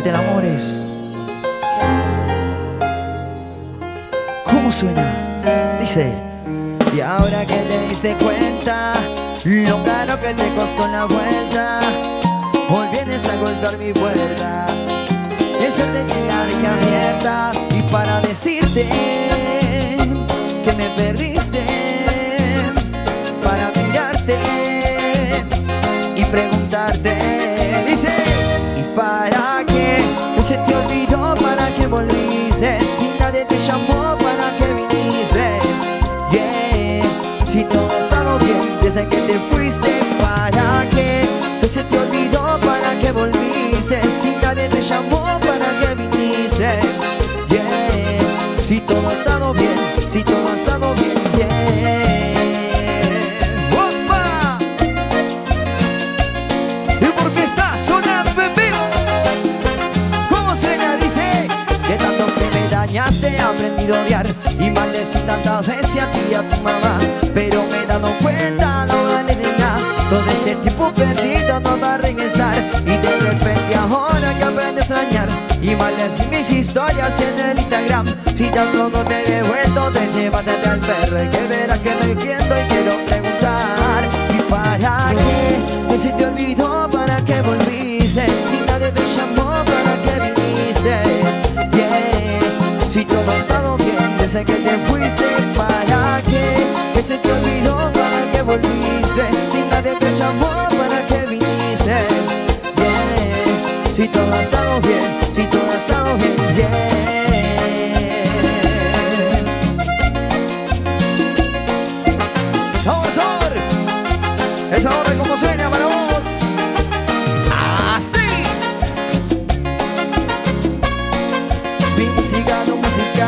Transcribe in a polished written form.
te enamores. ¿Cómo suena? Dice: y ahora que te diste cuenta lo caro que te costó la vuelta, hoy vienes a golpear mi puerta. Es suerte que la dejé abierta, y para decirte que me perdiste, para mirarte y preguntarte. Dice: ¿y para qué se te olvidó? ¿Para qué volviste? Si nadie te llamó, ¿para qué viniste? Yeah. Si todo ha estado bien desde que te fuiste, ¿para qué se te olvidó? ¿Para qué volviste? Si nadie te llamó, ¿para qué viniste? Yeah. Si todo ha estado bien, si todo ha estado bien, yeah. ¡Opa! ¿Y por qué está sonando en vivo? ¿Cómo suena? Dice: de tanto que me dañaste he aprendido a odiar, y maldecí tantas veces a ti y a tu mamá, pero me he dado cuenta, no vale de nada. Todo ese tiempo perdido no va a regresar, y de repente ahora que aprendí a extrañar, y maldecí mis historias en el Instagram. Si ya todo te he devuelto, te llevaste al perro, y que verás que no entiendo y quiero preguntar: ¿y para qué se te olvidó? ¿Para qué volviste? Si nadie te llamó, ¿para qué viniste? Yeah. Si todo ha estado bien desde que te fuiste, ¿para qué se te olvidó? ¿Para qué volviste? Si nadie te llamó, ¿para qué viniste? Yeah. Si todo ha estado bien, si todo ha estado bien, yeah. ¡Sabor, sabor! El sabor de cómo suena para vos. ¡Así! Música, no música.